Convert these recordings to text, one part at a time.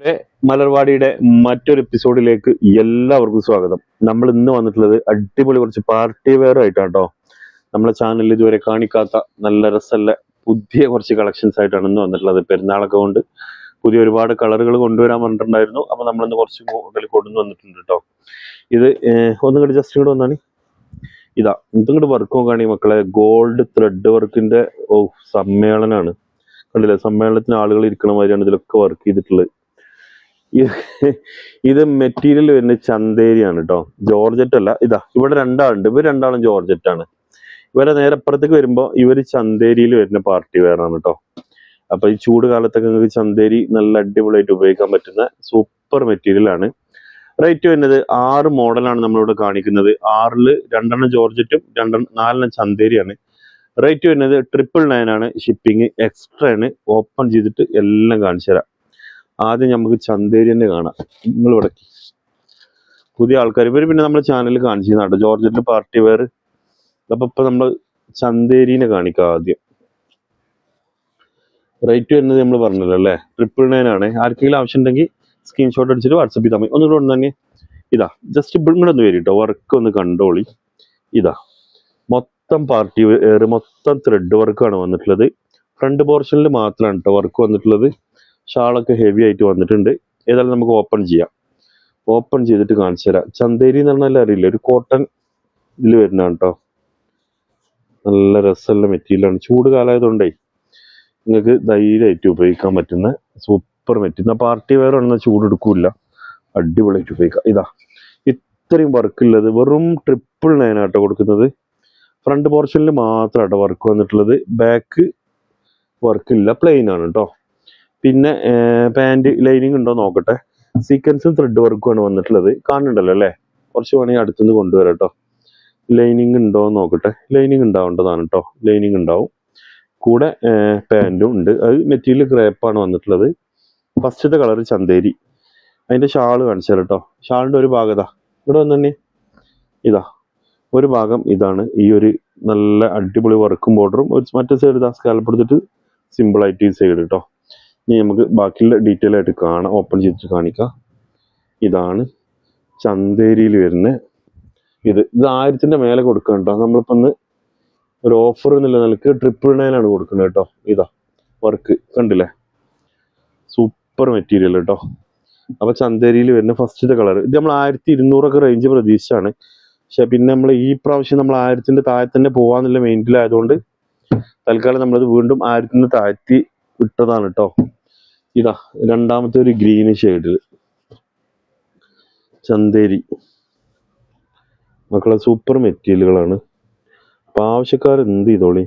പ്രിയമുള്ളവരെ, മലർവാടിയുടെ മറ്റൊരു എപ്പിസോഡിലേക്ക് എല്ലാവർക്കും സ്വാഗതം. നമ്മൾ ഇന്ന് വന്നിട്ടുള്ളത് അടിപൊളി കുറച്ച് പാർട്ടി വെയർ ആയിട്ടാണ് കേട്ടോ. നമ്മളെ ചാനലിൽ ഇതുവരെ കാണിക്കാത്ത നല്ല രസമുള്ള പുതിയ കുറച്ച് കളക്ഷൻസ് ആയിട്ടാണ് ഇന്ന് വന്നിട്ടുള്ളത്. പെരുന്നാളൊക്കെ കൊണ്ട് പുതിയ ഒരുപാട് കളറുകൾ കൊണ്ടുവരാൻ പറഞ്ഞിട്ടുണ്ടായിരുന്നു. അപ്പൊ നമ്മളിന്ന് കുറച്ച് മോഡൽ കൊണ്ടു വന്നിട്ടുണ്ട് കേട്ടോ. ഇത് ഒന്നും കൂടി ജസ്റ്റ് ഇങ്ങോട്ട് വന്നാണ്. ഇതാ ഇതിങ്ങോട്ട് വർക്ക് നോക്കുകയാണെങ്കിൽ മക്കളെ, ഗോൾഡ് ത്രെഡ് വർക്കിന്റെ സമ്മേളനമാണ്. കണ്ടില്ലേ, സമ്മേളനത്തിന് ആളുകൾ ഇരിക്കണ മാതിരിയാണ് ഇതിലൊക്കെ വർക്ക് ചെയ്തിട്ടുള്ളത്. ഇത് മെറ്റീരിയൽ വരുന്നത് ചന്തേരിയാണ് കേട്ടോ, ജോർജറ്റ് അല്ല. ഇതാ ഇവിടെ രണ്ടാളുണ്ട്, ഇവർ രണ്ടാളും ജോർജറ്റ് ആണ്. ഇവരെ നേരെ അപ്പുറത്തേക്ക് വരുമ്പോൾ ഇവര് ചന്തേരിയിൽ വരുന്ന പാർട്ടി വെയർ ആണ് കേട്ടോ. അപ്പൊ ഈ ചൂട് കാലത്തൊക്കെ നിങ്ങൾക്ക് ചന്തേരി നല്ല അടിപൊളിയായിട്ട് ഉപയോഗിക്കാൻ പറ്റുന്ന സൂപ്പർ മെറ്റീരിയൽ ആണ്. റേറ്റ് വരുന്നത് 6 മോഡലാണ് നമ്മളിവിടെ കാണിക്കുന്നത്. 6-ല് 2 ജോർജറ്റും 4 ചന്തേരിയാണ്. റേറ്റ് വരുന്നത് 999 ആണ്. ഷിപ്പിംഗ് എക്സ്ട്രാ ആണ്. ഓപ്പൺ ചെയ്തിട്ട് എല്ലാം കാണിച്ചു തരാം. ആദ്യം നമുക്ക് ചന്തേരി തന്നെ കാണാം. നിങ്ങളിവിടെ പുതിയ ആൾക്കാർ ഇവർ പിന്നെ നമ്മുടെ ചാനലിൽ കാണിച്ചിരുന്നാട്ടോ ജോർജറ്റിന്റെ പാർട്ടി വെയർ. അപ്പൊ ഇപ്പൊ നമ്മൾ ചന്തേരിനെ കാണിക്കാം. ആദ്യം റേറ്റ് വരുന്നത് നമ്മൾ പറഞ്ഞല്ലോ അല്ലേ, 999 ആണ്. ആർക്കെങ്കിലും ആവശ്യം ഉണ്ടെങ്കിൽ സ്ക്രീൻഷോട്ട് അടിച്ചിട്ട് വാട്സപ്പ് ചെയ്താൽ മതി. ഒന്നുകൂടെ തന്നെ ഇതാ ജസ്റ്റ് ഇവിടെ ഒന്ന് വരും കേട്ടോ, വർക്ക് ഒന്ന് കണ്ടോളി. ഇതാ മൊത്തം പാർട്ടി വെയർ, മൊത്തം ത്രെഡ് വർക്കാണ് വന്നിട്ടുള്ളത്. ഫ്രണ്ട് പോർഷനിൽ മാത്രമാണ് കേട്ടോ വർക്ക് വന്നിട്ടുള്ളത്. ഷാളൊക്കെ ഹെവി ആയിട്ട് വന്നിട്ടുണ്ട്. ഏതായാലും നമുക്ക് ഓപ്പൺ ചെയ്യാം. ഓപ്പൺ ചെയ്തിട്ട് കാണിച്ചു തരാം. ചന്തേരി എന്ന് പറഞ്ഞാൽ അറിയില്ല, ഒരു കോട്ടൺ ഇതിൽ വരുന്നതാണ് കേട്ടോ. നല്ല രസമുള്ള മെറ്റീരിയലാണ്. ചൂട് കാലമായതുകൊണ്ടേ നിങ്ങൾക്ക് ധൈര്യമായിട്ട് ഉപയോഗിക്കാൻ പറ്റുന്ന സൂപ്പർ മെറ്റീരിയൽ. പാർട്ടി വെയർ ആണെന്നാൽ ചൂട് എടുക്കൂല, അടിപൊളിയായിട്ട് ഉപയോഗിക്കാം. ഇതാ ഇത്രയും വർക്കുള്ളത് വെറും 999 ആട്ടോ കൊടുക്കുന്നത്. ഫ്രണ്ട് പോർഷനിൽ മാത്രമാട്ടോ വർക്ക് വന്നിട്ടുള്ളത്. ബാക്ക് വർക്കില്ല, പ്ലെയിൻ ആണ് കേട്ടോ. പിന്നെ പാൻറ് ലൈനിങ് ഉണ്ടോ നോക്കട്ടെ. സീക്വൻസും ത്രെഡ് വർക്കുമാണ് വന്നിട്ടുള്ളത്. കാണുന്നുണ്ടല്ലോ അല്ലേ, കുറച്ച് വേണമെങ്കിൽ അടുത്തുനിന്ന് കൊണ്ടുവരാം കേട്ടോ. ലൈനിങ് ഉണ്ടോ നോക്കട്ടെ. ലൈനിങ് ഉണ്ടാവേണ്ടതാണ് കേട്ടോ, ലൈനിങ് ഉണ്ടാവും. കൂടെ പാൻറ്റും ഉണ്ട്. അത് മെറ്റീരിയൽ ക്രേപ്പാണ് വന്നിട്ടുള്ളത്. ഫസ്റ്റത്തെ കളർ ചന്തേരി. അതിന്റെ ഷാള് കാണിച്ചാൽ കേട്ടോ. ഷാളിന്റെ ഒരു ഭാഗം ഇതാ ഇവിടെ വന്ന് തന്നെ. ഇതാ ഒരു ഭാഗം ഇതാണ്. ഈ ഒരു നല്ല അടിപൊളി വർക്കും ബോർഡറും. മറ്റേ സൈഡ് ഇതാ സ്കാലപ്പ് എടുത്തിട്ട് സിമ്പിൾ ആയിട്ട് ഈ സൈഡ് കേട്ടോ. ഇനി നമുക്ക് ബാക്കിയുള്ള ഡീറ്റെയിൽ ആയിട്ട് കാണാം. ഓപ്പൺ ചെയ്തിട്ട് കാണിക്കാം. ഇതാണ് ചന്തേരിയിൽ വരുന്ന ഇത് 1000-ന്റെ മേലെ കൊടുക്കണം കേട്ടോ. നമ്മളിപ്പോ ഒന്ന് ഒരു ഓഫർ എന്നുള്ള നിലക്ക് 999 ആണ് കൊടുക്കുന്നത് കേട്ടോ. ഇതാ വർക്ക് കണ്ടില്ലേ, സൂപ്പർ മെറ്റീരിയൽ കേട്ടോ. അപ്പൊ ചന്തേരിയിൽ വരുന്ന ഫസ്റ്റത്തെ കളർ ഇത് നമ്മൾ 1200 റേഞ്ച് പ്രതീക്ഷിച്ചാണ്. പക്ഷെ പിന്നെ നമ്മൾ ഈ പ്രാവശ്യം നമ്മൾ 1000-ന്റെ താഴെ തന്നെ പോവാന്നുള്ള മെയിൻറ്റിലായതുകൊണ്ട് തൽക്കാലം നമ്മളത് വീണ്ടും 1000-ന്റെ താഴ്ത്തി ഇട്ടതാണ് കേട്ടോ. ഇതാ രണ്ടാമത്തെ ഒരു ഗ്രീന് ഷെയ്ഡ് ചന്തേരി. മക്കളെ സൂപ്പർ മെറ്റീരിയലുകളാണ്. അപ്പൊ ആവശ്യക്കാർ എന്ത് ചെയ്തോളി,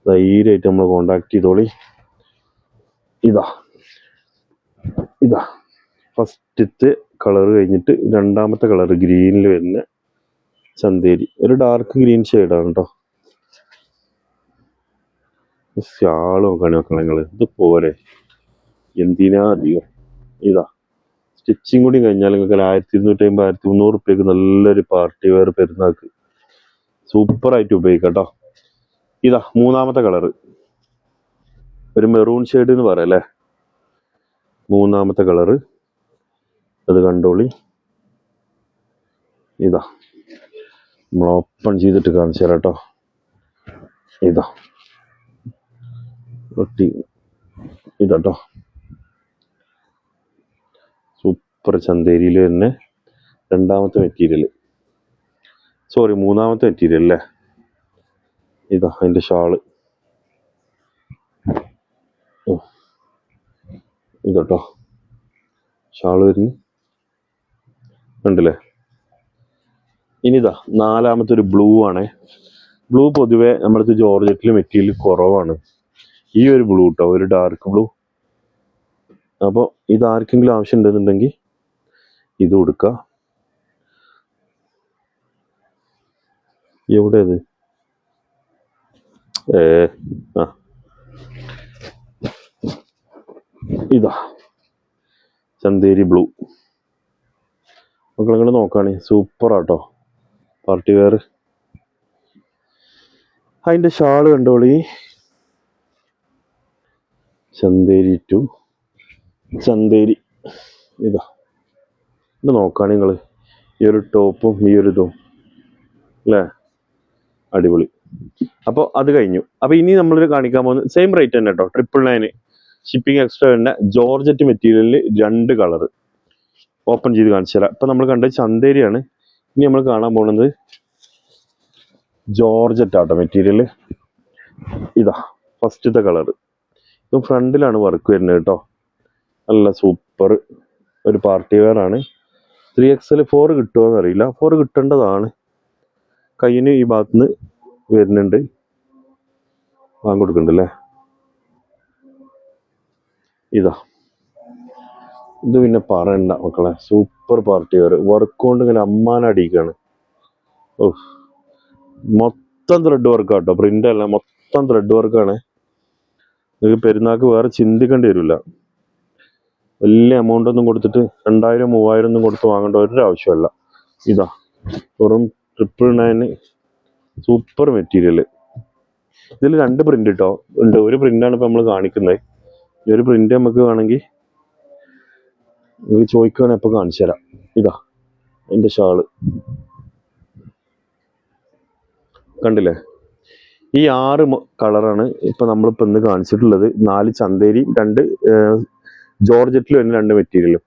ധൈര്യമായിട്ട് നമ്മൾ കോണ്ടാക്ട് ചെയ്തോളി. ഇതാ ഇതാ ഫസ്റ്റത്തെ കളർ കഴിഞ്ഞിട്ട് രണ്ടാമത്തെ കളർ ഗ്രീനിൽ വരുന്ന ചന്തേരി. ഒരു ഡാർക്ക് ഗ്രീൻ ഷെയ്ഡാണ് കേട്ടോ. ഷാള് നോക്കാണ് മക്കളെ നിങ്ങള്. ഇത് പോരെ, എന്തിനാ അധികം. ഇതാ സ്റ്റിച്ചിങ് കൂടി കഴിഞ്ഞാൽ നിങ്ങൾക്ക് 1250 1300 റുപ്യക്ക് നല്ലൊരു പാർട്ടി വെയർ പെരുന്നാൾക്ക് സൂപ്പർ ആയിട്ട് ഉപയോഗിക്കാം കേട്ടോ. ഇതാ മൂന്നാമത്തെ കളർ ഒരു മെറൂൺ ഷെയ്ഡ് എന്ന് പറയാം അല്ലേ. മൂന്നാമത്തെ കളറ് അത് കണ്ടോളി. ഇതാ നമ്മൾ ഓപ്പൺ ചെയ്തിട്ട് കാണിച്ചു തരാം കേട്ടോ. ഇതാ ഒട്ടി ഇതാട്ടോ, സൂപ്പർ ചന്തേരിയിൽ തന്നെ രണ്ടാമത്തെ മെറ്റീരിയൽ, സോറി മൂന്നാമത്തെ മെറ്റീരിയൽ അല്ലേ. ഇതാ അതിന്റെ ഷാള് ഇതട്ടോ, ഷാള് വരുന്നു കണ്ടില്ലേ. ഇനിതാ നാലാമത്തെ ഒരു ബ്ലൂ ആണേ. ബ്ലൂ പൊതുവെ നമ്മുടെ ജോർജറ്റിൽ മെറ്റീരിയൽ കുറവാണ്. ഈ ഒരു ബ്ലൂ കേട്ടോ, ഒരു ഡാർക്ക് ബ്ലൂ. അപ്പോൾ ഇത് ആർക്കെങ്കിലും ആവശ്യം ഉണ്ടെന്നുണ്ടെങ്കിൽ ഇത് കൊടുക്കുക. എവിടെ അത് ഇതാ ചന്തേരി ബ്ലൂ. മക്കൾ നിങ്ങൾ നോക്കുകയാണെ സൂപ്പർ ആട്ടോ പാർട്ടി വെയർ. അതിന്റെ ഷാള് കണ്ടോളി, ചന്തേരി ടു ചന്തേരി ഇതാ, ഇത് നോക്കുകയാണെങ്കിൽ നിങ്ങൾ ഈ ഒരു ടോപ്പും ഈ ഒരു ഇതും അല്ലേ, അടിപൊളി. അപ്പോൾ അത് കഴിഞ്ഞു. അപ്പോൾ ഇനി നമ്മൾ കാണിക്കാൻ പോകുന്നത് സെയിം റേറ്റ് തന്നെ കേട്ടോ, 999 ഷിപ്പിംഗ് എക്സ്ട്രാ തന്നെ. ജോർജറ്റ് മെറ്റീരിയലിൽ 2 കളർ ഓപ്പൺ ചെയ്ത് കാണിച്ചു തരാം. ഇപ്പം നമ്മൾ കണ്ടത് ചന്തേരിയാണ്. ഇനി നമ്മൾ കാണാൻ പോകുന്നത് ജോർജറ്റ് ആട്ടോ മെറ്റീരിയൽ. ഇതാ ഫസ്റ്റത്തെ കളർ. ഇത് ഫ്രണ്ടിലാണ് വർക്ക് വരുന്നത് കേട്ടോ. നല്ല സൂപ്പർ ഒരു പാർട്ടി വെയർ ആണ്. 3XL 4 കിട്ടുമോ എന്നറിയില്ല, 4 കിട്ടേണ്ടതാണ്. കയ്യിന് ഈ ഭാഗത്തുനിന്ന് വരുന്നുണ്ട്, വാങ്ങി കൊടുക്കുന്നുണ്ടല്ലേ. ഇതാ ഇത് പിന്നെ പറയണ്ട മക്കളെ, സൂപ്പർ പാർട്ടി വെയർ. വർക്ക് കൊണ്ട് ഇങ്ങനെ അമ്മാനടിക്കുകയാണ്. ഓ, മൊത്തം ത്രെഡ് വർക്ക് ആട്ടോ, പ്രിന്റ് അല്ല, മൊത്തം ത്രെഡ് വർക്കാണ്. നിങ്ങൾക്ക് പെരുന്നാൾക്ക് വേറെ ചിന്തിക്കേണ്ടി വരില്ല. വലിയ എമൗണ്ട് ഒന്നും കൊടുത്തിട്ട് 2000 3000 ഒന്നും കൊടുത്ത് വാങ്ങേണ്ട ഒരു ആവശ്യമല്ല. ഇതാ വെറും 999 സൂപ്പർ മെറ്റീരിയൽ. ഇതിൽ 2 പ്രിന്റ് കേട്ടോ ഉണ്ട്. ഒരു പ്രിന്റാണ് ഇപ്പം നമ്മൾ കാണിക്കുന്നത്. ഈ ഒരു പ്രിന്റ് നമുക്ക് വേണമെങ്കിൽ നിങ്ങൾക്ക് ചോദിക്കുകയാണെങ്കിൽ ഇപ്പോൾ കാണിച്ചു തരാം. ഇതാ അതിൻ്റെ ഷാള് കണ്ടില്ലേ. ഈ 6 കളറാണ് ഇപ്പം നമ്മളിപ്പോൾ ഇന്ന് കാണിച്ചിട്ടുള്ളത്. 4 ചന്തേരി, 2 ജോർജറ്റിൽ വരുന്ന 2 മെറ്റീരിയലും.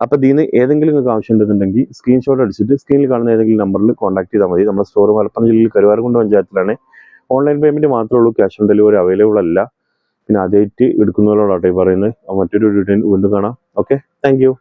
അപ്പോൾ ഇതിന് ഏതെങ്കിലും നിങ്ങൾക്ക് ആവശ്യമുണ്ടെന്നുണ്ടെങ്കിൽ സ്ക്രീൻഷോട്ട് അടിച്ചിട്ട് സ്ക്രീനിൽ കാണുന്ന ഏതെങ്കിലും നമ്പറിൽ കോൺടാക്ട് ചെയ്താൽ മതി. നമ്മുടെ സ്റ്റോർ മലപ്പുറം ജില്ലയിൽ കരുവാരക്കുണ്ട് പഞ്ചായത്തിലാണ്. ഓൺലൈൻ പേയ്മെൻറ്റ് മാത്രമേ ഉള്ളൂ, ക്യാഷ് ഓൺ ഡെലിവറി അവൈലബിൾ അല്ല. പിന്നെ ആദ്യമായിട്ട് എടുക്കുന്നവരോടാട്ടെ പറയുന്നത്. മറ്റൊരു വീഡിയോ വീണ്ടും കാണാം. Okay, thank you.